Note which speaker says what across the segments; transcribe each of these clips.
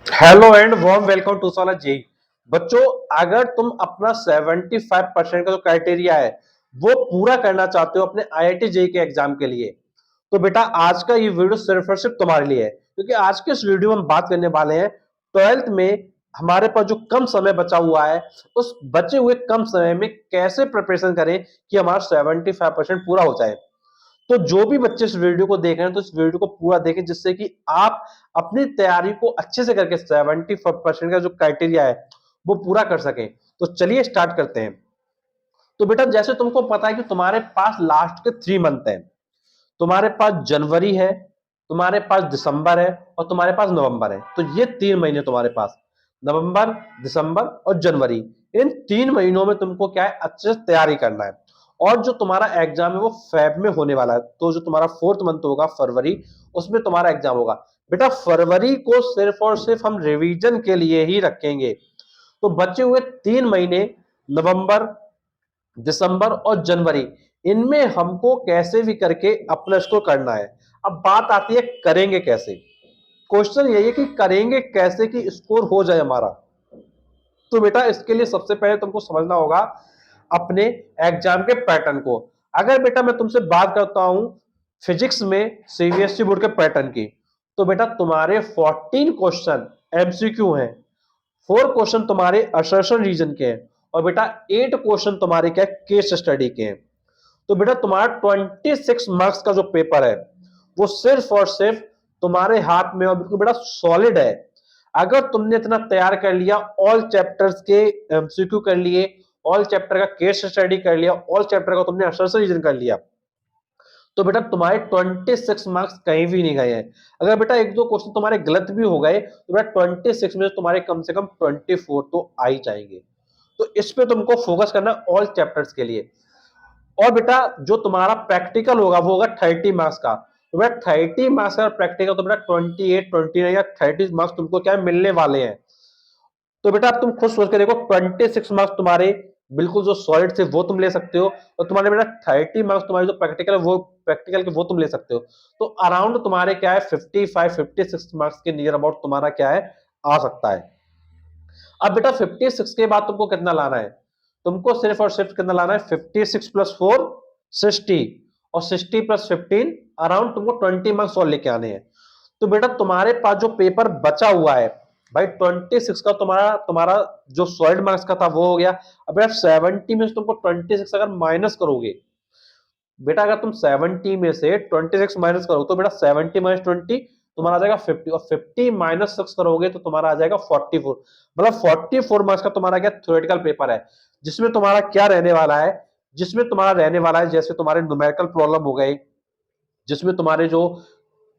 Speaker 1: Hello and warm welcome to साला JEE. बच्चों, अगर तुम अपना 75% का जो क्राइटेरिया है वो पूरा करना चाहते हो अपने आईआईटी जेई के एग्जाम के लिए, तो बेटा आज का ये वीडियो सिर्फ और सिर्फ तुम्हारे लिए है। क्योंकि आज के इस वीडियो में हम बात करने वाले हैं ट्वेल्थ में हमारे पास जो कम समय बचा हुआ है, उस बचे हुए कम समय में कैसे प्रिपरेशन करें कि हमारा 75% पूरा हो जाए। तो जो भी बच्चे इस वीडियो को देख रहे हैं तो इस वीडियो को पूरा देखें, जिससे कि आप अपनी तैयारी को अच्छे से करके 75% का जो क्राइटेरिया है वो पूरा कर सकें। तो चलिए स्टार्ट करते हैं। तो बेटा, जैसे तुमको पता है कि तुम्हारे पास लास्ट के 3 मंथ है। तुम्हारे पास जनवरी है, तुम्हारे पास दिसंबर है और तुम्हारे पास नवंबर है। तो ये 3 महीने तुम्हारे पास, नवंबर, दिसंबर और जनवरी। इन 3 महीनों में तुमको क्या है, अच्छे से तैयारी करना है। और जो तुम्हारा एग्जाम है वो फेब में होने वाला है। तो जो तुम्हारा 4th मंथ होगा फरवरी, उसमें तुम्हारा एग्जाम होगा। बेटा, फरवरी को सिर्फ और सिर्फ हम रिवीजन के लिए ही रखेंगे। तो बचे हुए 3 महीने, नवंबर, दिसंबर और जनवरी, इनमें हमको कैसे भी करके अपना स्कोर करना है। अब बात आती है करेंगे कैसे। क्वेश्चन यही है कि करेंगे कैसे कि स्कोर हो जाए हमारा। तो बेटा, इसके लिए सबसे पहले तुमको समझना होगा अपने एग्जाम के पैटर्न को। अगर बेटा मैं तुमसे बात करता हूं फिजिक्स में सीबीएसई बोर्ड के पैटर्न की, तो बेटा तुम्हारे 14 क्वेश्चन एमसीक्यू हैं, 4 क्वेश्चन तुम्हारे असर्शन रीजन के हैं और बेटा 8 क्वेश्चन तुम्हारे क्या केस स्टडी के हैं। तो बेटा तुम्हारा 26 मार्क्स का जो पेपर है वो सिर्फ और सिर्फ तुम्हारे हाथ में और बिल्कुल बेटा सॉलिड है। अगर तुमने इतना तैयार कर लिया, ऑल चैप्टर्स के एमसीक्यू कर लिए, ऑल चैप्टर का केस स्टडी कर लिया, ऑल चैप्टर का तुमने असर्शन रीजन कर लिया, तो बेटा तुम्हारे 26 मार्क्स कहीं भी नहीं गए हैं। अगर बेटा एक दो क्वेश्चन तुम्हारे गलत भी हो गए तो बेटा 26 में तुम्हारे कम से कम 24 तो आ ही जाएंगे। तो इस पे तुमको फोकस करना ऑल चैप्टर्स के लिए। और बेटा जो तुम्हारा प्रैक्टिकल होगा वो होगा 30 मार्क्स का। तो बेटा 30 मार्क्स का प्रैक्टिकल, तो बेटा 28, 29 या 30 मार्क्स तुमको क्या मिलने वाले हैं। तो बेटा अब तुम खुद सोच के देखो, 26 मार्क्स तुम्हारे बिल्कुल जो सॉलिड थे वो तुम ले सकते हो, और तुम्हारे बेटा 30 मार्क्स तुम्हारे जो प्रैक्टिकल है वो प्रैक्टिकल के वो तुम ले सकते हो। तो अराउंड तुम्हारे क्या है 55, 56 मार्क्स के नियर अबाउट तुम्हारा क्या है, आ सकता है। अब बेटा 56 के बाद तुमको कितना लाना है, तुमको सिर्फ और सिर्फ कितना लाना है, 56 + 4 60, और 60 + 15 अराउंड तुमको 20 मार्क्स और लेके आने हैं। तो बेटा तुम्हारे पास जो पेपर बचा हुआ है भाई 26 का, तुम्हारा तुम्हारा जो सॉलिड मार्क्स का था वो हो गया। अब बेटा 70 में से तुमको 26 अगर माइनस करोगे, बेटा अगर तुम 70 में से 26 माइनस करो तो बेटा 70 - 20 तुम्हारा आ जाएगा 50, और 50 - 6 करोगे तो तुम्हारा आ जाएगा 44। मतलब 44 मार्क्स का तुम्हारा क्या थ्योरेटिकल पेपर है, जिसमें तुम्हारा क्या रहने वाला है, जिसमें तुम्हारा रहने वाला है जैसे तुम्हारे न्यूमेरिकल प्रॉब्लम हो गए, जिसमें तुम्हारे जो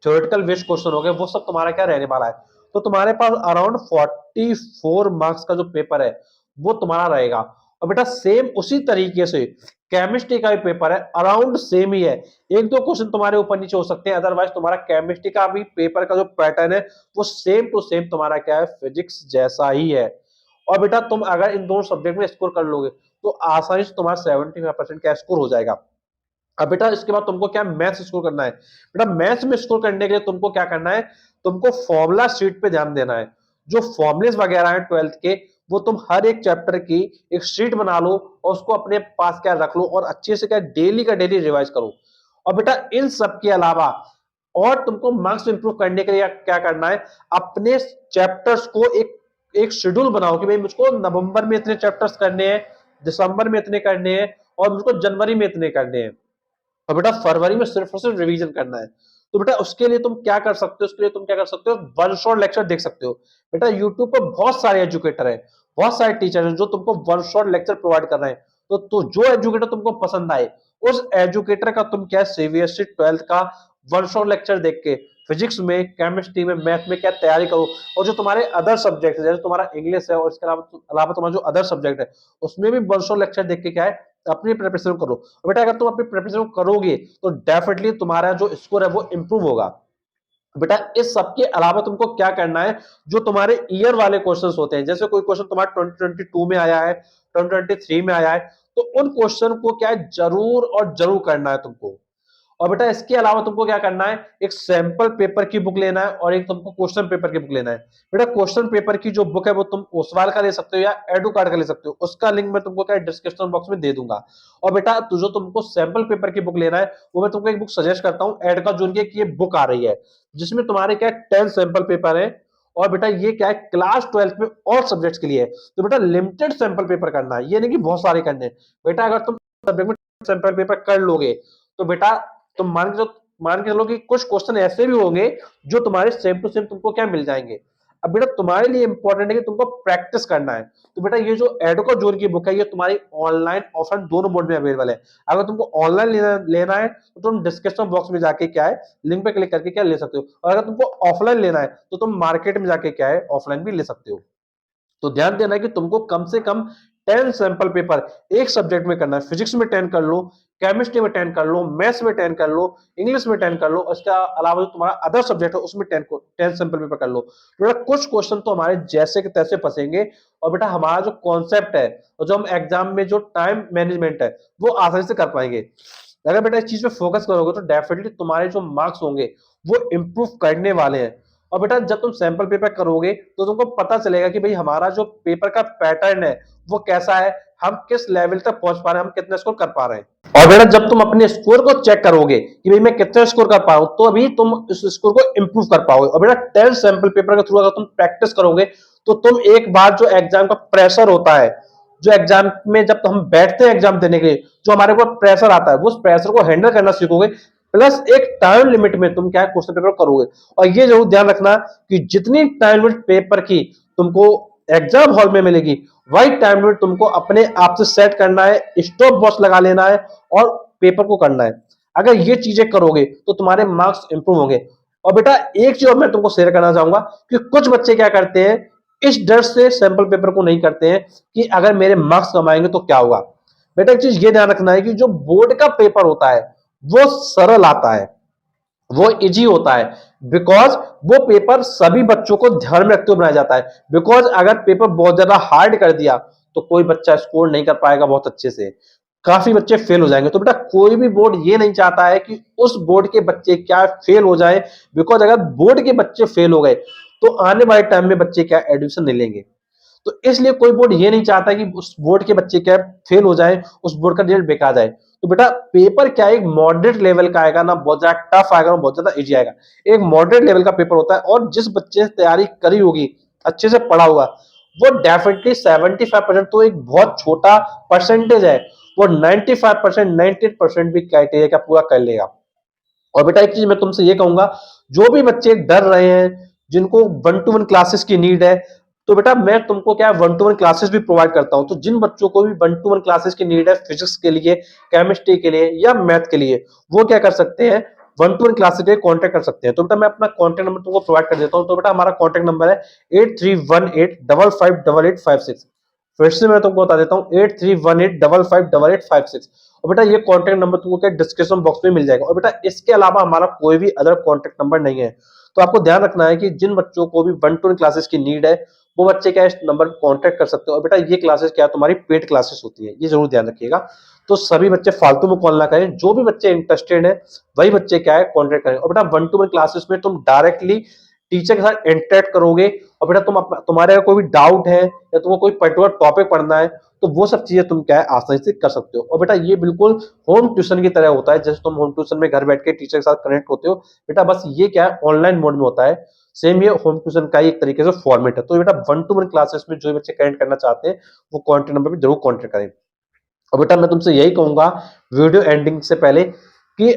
Speaker 1: थ्योरेटिकल बेस्ड क्वेश्चन हो गए, वो सब तुम्हारा क्या रहने वाला है। तो तुम्हारे पास अराउंड 44 मार्क्स का जो पेपर है वो तुम्हारा रहेगा। और बेटा सेम उसी तरीके से केमिस्ट्री का भी पेपर है, अराउंड सेम ही है। एक दो क्वेश्चन तुम्हारे ऊपर नीचे हो सकते हैं, अदरवाइज तुम्हारा केमिस्ट्री का भी पेपर का जो पैटर्न है वो सेम टू सेम तुम्हारा क्या है, फिजिक्स जैसा ही है। और बेटा तुम अगर इन दोनों सब्जेक्ट में स्कोर कर लोगे तो आसानी से तुम्हारा 75% का स्कोर हो जाएगा। अब बेटा इसके बाद तुमको क्या मैथ्स स्कोर करना है। बेटा मैथ्स में स्कोर करने के लिए तुमको क्या करना है, तुमको फॉर्मूला शीट पे ध्यान देना है। जो फॉर्मुलेस वगैरह हैं ट्वेल्थ के, वो तुम हर एक चैप्टर की एक शीट बना लो और उसको अपने पास क्या रख लो, और अच्छे से क्या डेली का डेली रिवाइज करो। और बेटा इन सब के अलावा और तुमको मार्क्स इंप्रूव करने के लिए क्या करना है, अपने चैप्टर्स को एक एक शेड्यूल बनाओ कि भाई मुझको नवंबर में इतने चैप्टर्स करने हैं, दिसंबर में इतने करने हैं और मुझको जनवरी में इतने करने हैं, और बेटा फरवरी में सिर्फ और सिर्फ रिवीजन करना है। तो बेटा उसके लिए तुम क्या कर सकते हो, उसके लिए तुम क्या कर सकते हो, वन शॉट लेक्चर देख सकते हो। बेटा यूट्यूब पर बहुत सारे एजुकेटर हैं, बहुत सारे टीचर हैं जो तुमको वन शॉट लेक्चर प्रोवाइड कर रहे हैं। तो जो एजुकेटर तुमको पसंद आए, उस एजुकेटर का तुम क्या सीबीएसई ट्वेल्थ का वन शॉट लेक्चर देख के फिजिक्स में, केमिस्ट्री में, मैथ में क्या तैयारी करो। और जो तुम्हारे अदर सब्जेक्ट है जैसे तुम्हारा इंग्लिश है और इसके अलावा तुम्हारा जो अदर सब्जेक्ट है, उसमें भी वन शॉट लेक्चर देख के क्या है, अपनी प्रिपरेशन करो। बेटा अगर तुम अपनी प्रिपरेशन करोगे तो डेफिनेटली तुम्हारा जो स्कोर है वो इंप्रूव होगा। बेटा इस सब के अलावा तुमको क्या करना है, जो तुम्हारे ईयर वाले क्वेश्चंस होते हैं, जैसे कोई क्वेश्चन तुम्हारा 2022 में आया है, 2023 में आया है, तो उन क्वेश्चन को क्या है जरूर और जरूर करना है तुमको। और बेटा इसके अलावा तुमको क्या करना है, एक सैंपल पेपर की बुक लेना है और एक तुमको क्वेश्चन पेपर की बुक लेना है। बेटा क्वेश्चन पेपर की जो बुक है वो तुम ओसवाल का ले सकते हो या एडू कार्ड का ले सकते हो, उसका लिंक मैं तुमको क्या डिस्क्रिप्शन बॉक्स में दे दूंगा। और बेटा जो तुमको सैंपल पेपर की बुक लेना है वो मैं तुमको एक बुक सजेस्ट करता हूँ, एड का जोन की ये बुक आ रही है जिसमें तुम्हारे क्या 10 सैंपल पेपर है। और बेटा ये क्या है, क्लास 12 में ऑल सब्जेक्ट्स के लिए है। तो बेटा लिमिटेड सैंपल पेपर करना है, ये नहीं कि बहुत सारे करने हैं। बेटा अगर तुम सब्जेक्ट में सैंपल पेपर कर लोगे तो बेटा तुम मान के चलो कि कुछ क्वेश्चन ऐसे भी होंगे जो तुम्हारे सेम टू सेम तुमको क्या मिल जाएंगे। अब बेटा तुम्हारे लिए इंपॉर्टेंट है कि तुमको प्रैक्टिस करना है। तो बेटा ये जो एडुका जोन की बुक है ये तुम्हारी ऑनलाइन ऑफलाइन दोनों मोड में अवेलेबल है। अगर तुमको ऑनलाइन लेना है तो तुम डिस्क्रिप्शन बॉक्स में जाके क्या है लिंक पे क्लिक करके क्या ले सकते हो, और अगर तुमको ऑफलाइन लेना है तो तुम मार्केट में जाके क्या है ऑफलाइन भी ले सकते हो। तो ध्यान देना है कि तुमको कम से कम 10 सैंपल पेपर एक सब्जेक्ट में करना है। फिजिक्स में 10 कर लो, केमिस्ट्री में 10 कर लो, मैथ्स में 10 कर लो, इंग्लिश में 10 कर लो, इसके अलावा जो तुम्हारा अदर सब्जेक्ट है उसमें 10 सैंपल पेपर कर लो। तो बेटा कुछ क्वेश्चन तो हमारे जैसे के तैसे फंसेंगे, और बेटा हमारा जो कॉन्सेप्ट है और जो हम एग्जाम में जो टाइम मैनेजमेंट है वो आसानी से कर पाएंगे। अगर बेटा इस चीज पे फोकस करोगे तो डेफिनेटली तुम्हारे जो मार्क्स होंगे वो इंप्रूव करने वाले हैं। और बेटा जब तुम सैंपल पेपर करोगे तो तुमको पता चलेगा कि भाई हमारा जो पेपर का पैटर्न है वो कैसा है, हम किस लेवल तक पहुंच पा रहे हैं, हम कितना स्कोर कर पा रहे हैं। और बेटा जब तुम अपने स्कोर को चेक करोगे कि भाई मैं कितना स्कोर कर पा रहा हूं तो अभी तुम इस स्कोर को इंप्रूव कर पाओगे। और बेटा 10 सैंपल पेपर के थ्रू अगर तुम प्रैक्टिस करोगे तो तुम एक बार जो एग्जाम का प्रेशर होता है, जो एग्जाम में जब हम बैठते हैं एग्जाम देने के लिए जो हमारे ऊपर प्रेशर आता है वो उस प्रेशर को हैंडल करना सीखोगे। प्लस एक टाइम लिमिट में तुम क्या क्वेश्चन पेपर करोगे। और ये जरूर ध्यान रखना कि जितनी टाइम लिमिट पेपर की तुमको एग्जाम हॉल में मिलेगी वही टाइम लिमिट तुमको अपने आप से सेट करना है, स्टॉप वॉच लगा लेना है और पेपर को करना है। अगर ये चीजें करोगे तो तुम्हारे मार्क्स इंप्रूव होंगे। और बेटा एक चीज मैं तुमको शेयर करना चाहूंगा कि कुछ बच्चे क्या करते हैं, इस डर से सैंपल पेपर को नहीं करते हैं कि अगर मेरे मार्क्स कम आएंगे तो क्या होगा। बेटा एक चीज ये ध्यान रखना है कि जो बोर्ड का पेपर होता है वो सरल आता है, वो इजी होता है, बिकॉज वो पेपर सभी बच्चों को ध्यान में रखते हुए बनाया जाता है। बिकॉज अगर पेपर बहुत ज्यादा हार्ड कर दिया तो कोई बच्चा स्कोर नहीं कर पाएगा बहुत अच्छे से, काफी बच्चे फेल हो जाएंगे। तो बेटा कोई भी बोर्ड ये नहीं चाहता है कि उस बोर्ड के बच्चे क्या फेल हो जाए, बिकॉज अगर बोर्ड के बच्चे फेल हो गए तो आने वाले टाइम में बच्चे क्या एडमिशन नहीं लेंगे। तो इसलिए कोई बोर्ड ये नहीं चाहता कि उस बोर्ड के बच्चे क्या फेल हो जाए, उस बोर्ड का रिजल्ट बेकार जाए। तो बेटा पेपर क्या एक मॉडरेट लेवल का आएगा, ना बहुत ज्यादा टफ आएगा ना बहुत ज्यादा इजी आएगा। एक मॉडरेट लेवल का पेपर होता है और जिस बच्चे ने तैयारी करी होगी, अच्छे से पढ़ा होगा, वो डेफिनेटली 75% तो एक बहुत छोटा परसेंटेज है, वो 95% 98% भी क्राइटेरिया का पूरा कर लेगा। और बेटा एक चीज मैं तुमसे ये कहूंगा, जो भी बच्चे डर रहे हैं, जिनको 1-to-1 क्लासेस की नीड है, तो बेटा मैं तुमको क्या 1-to-1 क्लासेस भी प्रोवाइड करता हूं। तो जिन बच्चों को भी 1-to-1 क्लासेस की नीड है फिजिक्स के लिए, केमिस्ट्री के लिए या मैथ के लिए, वो क्या कर सकते हैं 1-to-1 क्लासेस के लिए कॉन्टेक्ट कर सकते हैं। तो बेटा मैं अपना कॉन्टेक्ट नंबर तुमको प्रोवाइड कर देता हूं। तो बेटा हमारा कॉन्टेक्ट नंबर है 8318558856। फिर से मैं तुमको बता देता हूँ 8318558856। और बेटा ये कॉन्टेक्ट नंबर तुमको क्या डिस्क्रिप्शन बॉक्स में मिल जाएगा। और बेटा इसके अलावा हमारा कोई भी अदर कॉन्टेक्ट नंबर नहीं है। तो आपको ध्यान रखना है कि जिन बच्चों को भी 1-to-1 क्लासेस की नीड है वो बच्चे क्या इस नंबर पर कॉन्टेक्ट कर सकते हो। और बेटा ये क्लासेस क्या तुम्हारी पेड क्लासेस होती है, ये जरूर ध्यान रखिएगा। तो सभी बच्चे फालतू में कॉल ना करें, जो भी बच्चे इंटरेस्टेड है वही बच्चे क्या है कॉन्टेक्ट करें। और बेटा 1-to-1 क्लासेस में तुम डायरेक्टली टीचर के साथ इंटरेक्ट करोगे। और बेटा तुम्हारे अगर कोई भी डाउट है या तुमको कोई पर्टिकुलर टॉपिक पढ़ना है तो वो सब चीजें तुम क्या है आसानी से कर सकते हो। और बेटा ये बिल्कुल होम ट्यूशन की तरह होता है, जैसे तुम होम ट्यूशन में घर बैठ के टीचर के साथ कनेक्ट होते हो। बेटा बस ये क्या है ऑनलाइन मोड में होता है, सेम ये होम ट्यूशन का एक तरीके से फॉर्मेट है। तो बेटा 1-to-1 क्लासेस में जो बच्चे कनेक्ट करना चाहते हैं वो कॉन्टेक्ट नंबर पर जरूर कॉन्टेक्ट करें। और बेटा मैं तुमसे यही कहूंगा वीडियो एंडिंग से पहले कि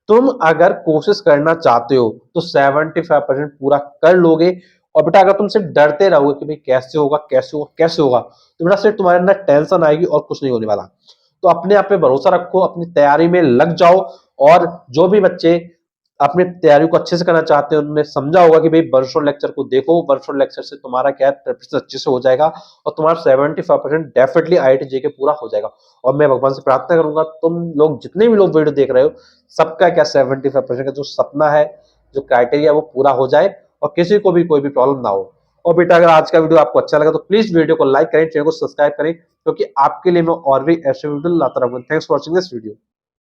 Speaker 1: तुम अगर कोशिश करना चाहते हो तो 75% पूरा कर लोगे। और बेटा अगर तुम सिर्फ डरते रहोगे कि भाई कैसे होगा कैसे होगा कैसे होगा, तो बेटा सिर्फ तुम्हारे अंदर टेंशन आएगी और कुछ नहीं होने वाला। तो अपने आप पे भरोसा रखो, अपनी तैयारी में लग जाओ। और जो भी बच्चे अपनी तैयारी को अच्छे से करना चाहते हैं उन्होंने समझा होगा कि भाई वर्चुअल लेक्चर को देखो, वर्चुअल लेक्चर से तुम्हारा क्या प्रिपरेशन अच्छे से हो जाएगा और तुम्हारा 75% डेफिनेटली आईआईटी जेके पूरा हो जाएगा। और मैं भगवान से प्रार्थना करूंगा तुम लोग जितने भी लोग वीडियो देख रहे हो सबका क्या 75% का जो सपना है, जो क्राइटेरिया वो पूरा हो जाए और किसी को भी कोई भी प्रॉब्लम ना हो। और बेटा अगर आज का वीडियो आपको अच्छा लगा तो प्लीज वीडियो को लाइक करें, चैनल को सब्सक्राइब करें, क्योंकि आपके लिए मैं और भी ऐसे वीडियो लाता रहूंगा। Thanks for watching this video.